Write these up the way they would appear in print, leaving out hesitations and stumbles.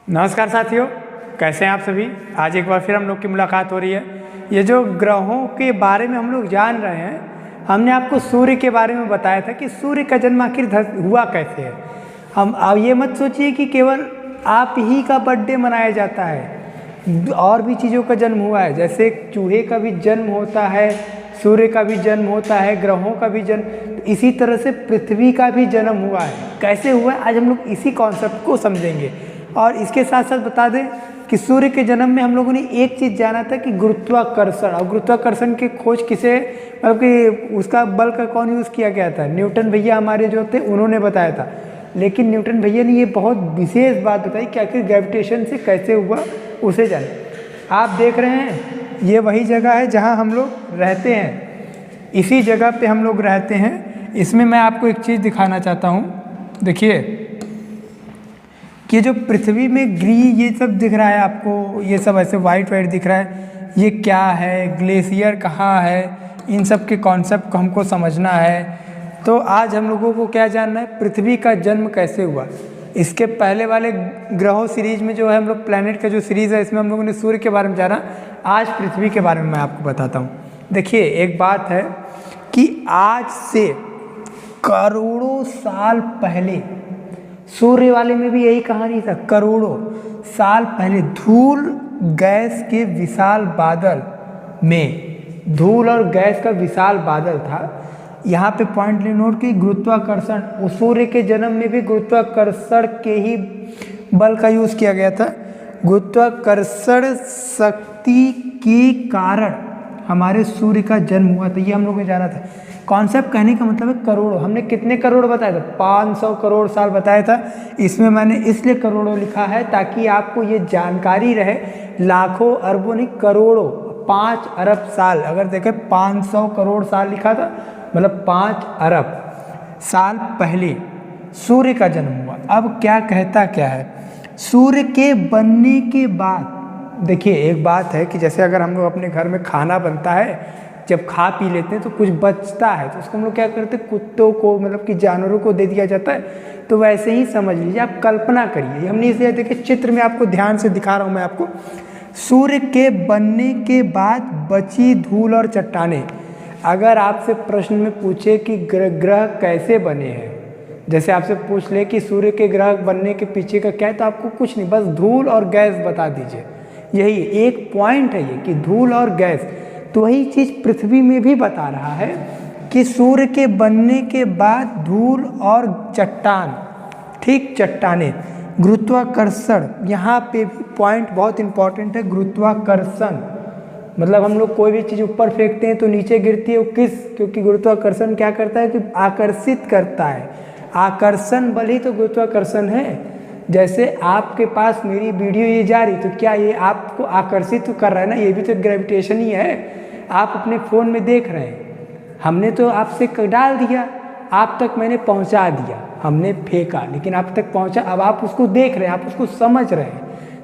नमस्कार साथियों, कैसे हैं आप सभी। आज एक बार फिर हम लोग की मुलाकात हो रही है। ये जो ग्रहों के बारे में हम लोग जान रहे हैं, हमने आपको सूर्य के बारे में बताया था कि सूर्य का जन्म आखिर हुआ कैसे है। हम अब ये मत सोचिए कि केवल आप ही का बर्थडे मनाया जाता है, और भी चीज़ों का जन्म हुआ है। जैसे चूहे का भी जन्म होता है, सूर्य का भी जन्म होता है, ग्रहों का भी जन्म, इसी तरह से पृथ्वी का भी जन्म हुआ है। कैसे हुआ है, आज हम लोग इसी कॉन्सेप्ट को समझेंगे। और इसके साथ साथ बता दें कि सूर्य के जन्म में हम लोगों ने एक चीज़ जाना था कि गुरुत्वाकर्षण, और गुरुत्वाकर्षण की खोज किसे, मतलब कि उसका बल का कौन यूज़ किया गया था, न्यूटन भैया हमारे जो थे उन्होंने बताया था। लेकिन न्यूटन भैया ने ये बहुत विशेष बात बताई कि आखिर ग्रेविटेशन से कैसे हुआ उसे जाने। आप देख रहे हैं ये वही जगह है जहाँ हम लोग रहते हैं, इसी जगह पे हम लोग रहते हैं। इसमें मैं आपको एक चीज़ दिखाना चाहता हूँ। देखिए कि जो पृथ्वी में ये सब दिख रहा है आपको, ये सब ऐसे वाइट वाइट दिख रहा है, ये क्या है, ग्लेशियर कहाँ है, इन सब के कॉन्सेप्ट को हमको समझना है। तो आज हम लोगों को क्या जानना है, पृथ्वी का जन्म कैसे हुआ। इसके पहले वाले ग्रहों सीरीज में जो है हम लोग प्लैनेट का जो सीरीज़ है, इसमें हम लोगों ने सूर्य के बारे में जाना। आज पृथ्वी के बारे में मैं आपको बताता हूँ। देखिए एक बात है कि आज से करोड़ों साल पहले, सूर्य वाले में भी यही कहानी था, करोड़ों साल पहले धूल गैस के विशाल बादल में, धूल और गैस का विशाल बादल था। यहाँ पे पॉइंट ले नोट की, गुरुत्वाकर्षण, उस सूर्य के जन्म में भी गुरुत्वाकर्षण के ही बल का यूज़ किया गया था। गुरुत्वाकर्षण शक्ति के कारण हमारे सूर्य का जन्म हुआ था, ये हम लोगों ने जाना था। कॉन्सेप्ट कहने का मतलब है करोड़ों। हमने कितने करोड़ बताया था, 500 करोड़ साल बताया था। इसमें मैंने इसलिए करोड़ों लिखा है ताकि आपको ये जानकारी रहे, लाखों अरबों नहीं करोड़ों, 5 अरब साल। अगर देखें 500 करोड़ साल लिखा था, मतलब 5 अरब साल पहले सूर्य का जन्म हुआ। अब क्या कहता क्या है, सूर्य के बनने के बाद, देखिए एक बात है कि जैसे अगर हम लोग अपने घर में खाना बनता है, जब खा पी लेते हैं तो कुछ बचता है तो उसको हम लोग क्या करते हैं, कुत्तों को, मतलब कि जानवरों को दे दिया जाता है। तो वैसे ही समझ लीजिए, आप कल्पना करिए, हमने इसे देखिए चित्र में आपको ध्यान से दिखा रहा हूँ मैं आपको। सूर्य के बनने के बाद बची धूल और चट्टानें। अगर आपसे प्रश्न में पूछे कि ग्रह कैसे बने हैं, जैसे आपसे पूछ ले कि सूर्य के ग्रह बनने के पीछे का क्या है, तो आपको कुछ नहीं, बस धूल और गैस बता दीजिए। यही एक पॉइंट है ये कि धूल और गैस। तो वही चीज़ पृथ्वी में भी बता रहा है कि सूर्य के बनने के बाद धूल और चट्टान, ठीक, चट्टानें, गुरुत्वाकर्षण। यहाँ पे भी पॉइंट बहुत इंपॉर्टेंट है, गुरुत्वाकर्षण। मतलब हम लोग कोई भी चीज़ ऊपर फेंकते हैं तो नीचे गिरती है, वो किस, क्योंकि गुरुत्वाकर्षण क्या करता है कि आकर्षित करता है। आकर्षण बल ही तो गुरुत्वाकर्षण है। जैसे आपके पास मेरी वीडियो ये जा रही, तो क्या ये आपको आकर्षित कर रहा है ना, ये भी तो ग्रेविटेशन ही है। आप अपने फ़ोन में देख रहे हैं, हमने तो आपसे डाल दिया, आप तक मैंने पहुंचा दिया, हमने फेंका लेकिन आप तक पहुंचा, अब आप उसको देख रहे हैं, आप उसको समझ रहे हैं,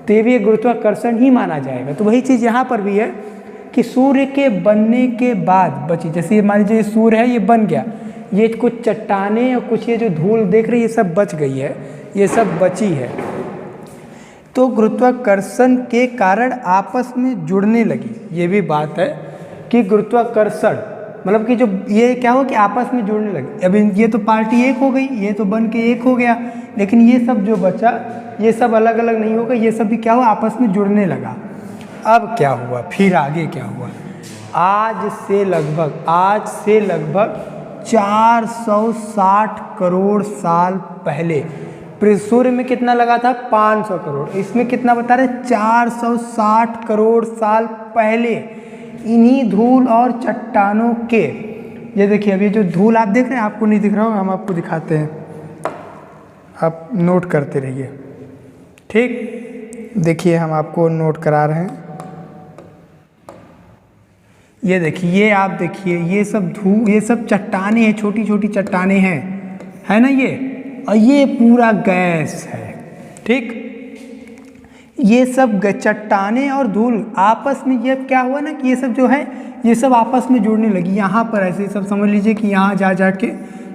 तो ये भी एक गुरुत्वाकर्षण ही माना जाएगा। तो वही चीज़ यहाँ पर भी है कि सूर्य के बनने के बाद बची, जैसे मान लीजिए सूर्य है, ये बन गया, ये कुछ चट्टानें और कुछ ये जो धूल देख रहे हैं, ये सब बच गई है, ये सब बची है। तो गुरुत्वाकर्षण के कारण आपस में जुड़ने लगी। ये भी बात है कि गुरुत्वाकर्षण मतलब कि जो ये क्या हो कि आपस में जुड़ने लगे। अब ये तो पार्टी एक हो गई, ये तो बन के एक हो गया, लेकिन ये सब जो बचा, ये सब अलग अलग नहीं होगा, ये सब भी क्या हुआ, आपस में जुड़ने लगा। अब क्या हुआ, फिर आगे क्या हुआ, आज से लगभग 460 करोड़ साल पहले, सूर्य में कितना लगा था, 500 करोड़, इसमें कितना बता रहे, 460 करोड़ साल पहले इन्हीं धूल और चट्टानों के, ये देखिए अभी जो धूल आप देख रहे हैं, आपको नहीं दिख रहा होगा, हम आपको दिखाते हैं, आप नोट करते रहिए, ठीक। देखिए हम आपको नोट करा रहे हैं, ये देखिए, ये आप देखिए, ये सब ये सब चट्टानें हैं, छोटी छोटी चट्टानें हैं, है ना ये, और ये पूरा गैस है, ठीक। ये सब चट्टानें और धूल आपस में, ये क्या हुआ ना कि ये सब जो है, ये सब आपस में जुड़ने लगी। यहाँ पर ऐसे सब समझ लीजिए कि यहाँ जा के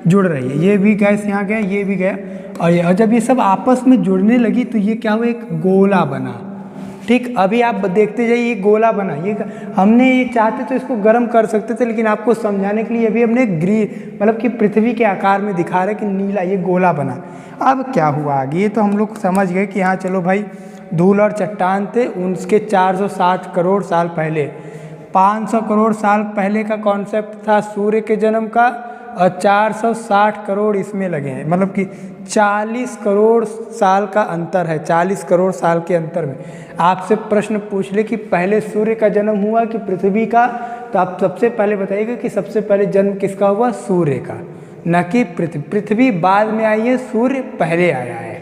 जुड़ रही है, ये भी गैस यहाँ गया, ये भी गया, और जब ये सब आपस में जुड़ने लगी तो ये क्या हुआ, एक गोला बना। ठीक, अभी आप देखते जाइए, ये गोला बना। ये हमने ये चाहते तो इसको गर्म कर सकते थे, लेकिन आपको समझाने के लिए अभी हमने मतलब कि पृथ्वी के आकार में दिखा रहे कि नीला ये गोला बना। अब क्या हुआ आगे, ये तो हम लोग समझ गए कि हाँ चलो भाई, धूल और चट्टान थे उनके 460 करोड़ साल पहले। 500 करोड़ साल पहले का कॉन्सेप्ट था सूर्य के जन्म का, और 460 करोड़ इसमें लगे हैं, मतलब कि 40 करोड़ साल का अंतर है। 40 करोड़ साल के अंतर में आपसे प्रश्न पूछ ले कि पहले सूर्य का जन्म हुआ कि पृथ्वी का, तो आप सबसे पहले बताइएगा कि सबसे पहले जन्म किसका हुआ, सूर्य का, न कि पृथ्वी। पृथ्वी बाद में आई है, सूर्य पहले आया है।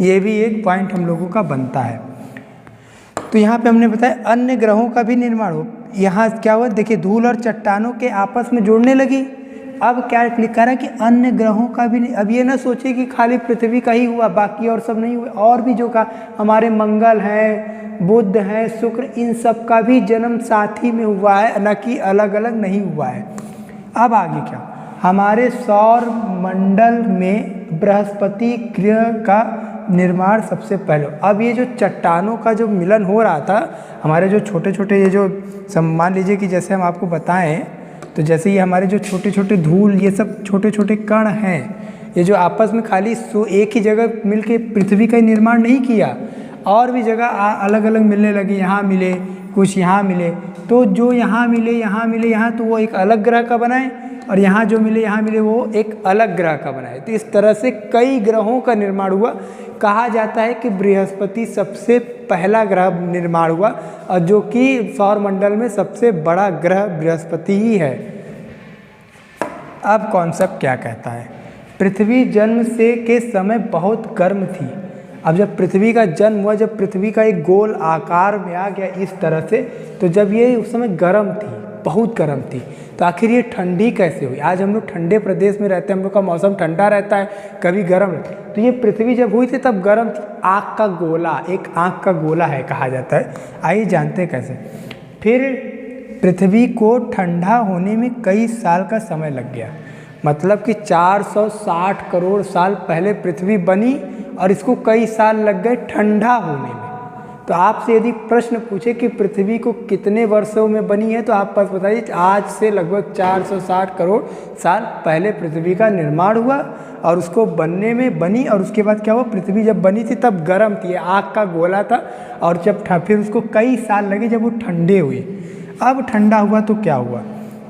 ये भी एक पॉइंट हम लोगों का बनता है। तो यहाँ पे हमने बताया अन्य ग्रहों का भी निर्माण हो। यहाँ क्या हुआ, देखिए धूल और चट्टानों के आपस में जुड़ने लगी। अब क्या लिखा है कि अन्य ग्रहों का भी। अब ये ना सोचिए कि खाली पृथ्वी का ही हुआ, बाकी और सब नहीं हुए। और भी जो का हमारे मंगल हैं, बुध हैं, शुक्र, इन सब का भी जन्म साथ ही में हुआ है, न कि अलग अलग नहीं हुआ है। अब आगे क्या, हमारे सौर मंडल में बृहस्पति ग्रह का निर्माण सबसे पहले। अब ये जो चट्टानों का जो मिलन हो रहा था, हमारे जो छोटे छोटे ये जो मान लीजिए कि जैसे हम आपको बताएं, तो जैसे ये हमारे जो छोटे छोटे धूल, ये सब छोटे छोटे कण हैं, ये जो आपस में खाली एक ही जगह मिलके पृथ्वी का निर्माण नहीं किया, और भी जगह अलग अलग मिलने लगे। यहाँ मिले, कुछ यहाँ मिले, तो जो यहाँ मिले यहाँ, तो वो एक अलग ग्रह का बनाए, और यहाँ जो मिले यहाँ मिले वो एक अलग ग्रह का बनाए। तो इस तरह से कई ग्रहों का निर्माण हुआ। कहा जाता है कि बृहस्पति सबसे पहला ग्रह निर्माण हुआ, और जो कि सौरमंडल में सबसे बड़ा ग्रह बृहस्पति ही है। अब कॉन्सेप्ट क्या कहता है, पृथ्वी जन्म से के समय बहुत गर्म थी। अब जब पृथ्वी का जन्म हुआ, जब पृथ्वी का एक गोल आकार में आ गया इस तरह से, तो जब ये उस समय गर्म थी, बहुत गर्म थी, तो आखिर ये ठंडी कैसे हुई। आज हम लोग ठंडे प्रदेश में रहते हैं, हम लोग का मौसम ठंडा रहता है, कभी गर्म रहता है। तो ये पृथ्वी जब हुई थी तब गर्म थी। आँख का गोला, एक आँख का गोला है कहा जाता है। आइए जानते हैं कैसे। फिर पृथ्वी को ठंडा होने में कई साल का समय लग गया, मतलब कि 460 करोड़ साल पहले पृथ्वी बनी, और इसको कई साल लग गए ठंडा होने में। तो आपसे यदि प्रश्न पूछे कि पृथ्वी को कितने वर्षों में बनी है, तो आप पास बताइए आज से लगभग 460 करोड़ साल पहले पृथ्वी का निर्माण हुआ, और उसको बनने में बनी। और उसके बाद क्या हुआ, पृथ्वी जब बनी थी तब गर्म थी, आग का गोला था, और जब फिर उसको कई साल लगे जब वो ठंडे हुए। अब ठंडा हुआ तो क्या हुआ,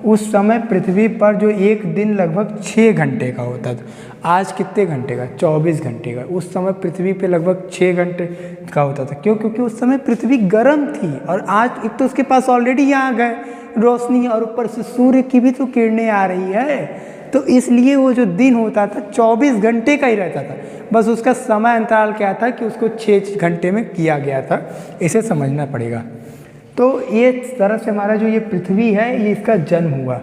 उस समय पृथ्वी पर जो एक दिन लगभग 6 घंटे का होता था, आज कितने घंटे का, 24 घंटे का। उस समय पृथ्वी पे लगभग 6 घंटे का होता था। क्यों, क्योंकि उस समय पृथ्वी गर्म थी, और आज एक तो उसके पास ऑलरेडी यहाँ गए रोशनी, और ऊपर से सूर्य की भी तो किरणें आ रही है, तो इसलिए वो जो दिन होता था 24 घंटे का ही रहता था। बस उसका समय अंतराल क्या था कि उसको 6 घंटे में किया गया था, इसे समझना पड़ेगा। तो ये तरह से हमारा जो ये पृथ्वी है, ये इसका जन्म हुआ,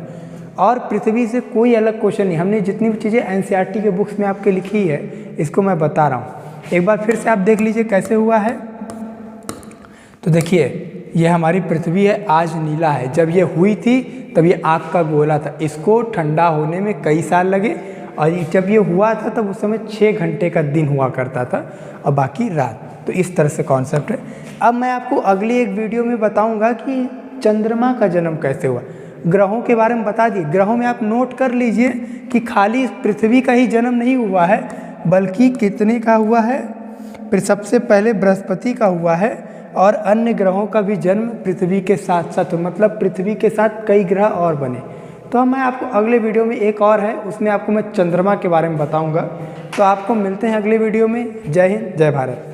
और पृथ्वी से कोई अलग क्वेश्चन नहीं। हमने जितनी भी चीज़ें एनसीईआरटी के बुक्स में आपके लिखी है, इसको मैं बता रहा हूँ। एक बार फिर से आप देख लीजिए कैसे हुआ है। तो देखिए, ये हमारी पृथ्वी है, आज नीला है। जब ये हुई थी तब ये आग का गोला था, इसको ठंडा होने में कई साल लगे, और जब ये हुआ था तब उस समय 6 घंटे का दिन हुआ करता था, और बाकी रात। तो इस तरह से कॉन्सेप्ट है। अब मैं आपको अगली एक वीडियो में बताऊंगा कि चंद्रमा का जन्म कैसे हुआ। ग्रहों के बारे में बता दिए। ग्रहों में आप नोट कर लीजिए कि खाली पृथ्वी का ही जन्म नहीं हुआ है, बल्कि कितने का हुआ है। फिर सबसे पहले बृहस्पति का हुआ है, और अन्य ग्रहों का भी जन्म पृथ्वी के साथ साथ, मतलब पृथ्वी के साथ कई ग्रह और बने। तो मैं आपको अगले वीडियो में एक और है, उसमें आपको मैं चंद्रमा के बारे में बताऊंगा। तो आपको मिलते हैं अगले वीडियो में। जय हिंद, जय भारत।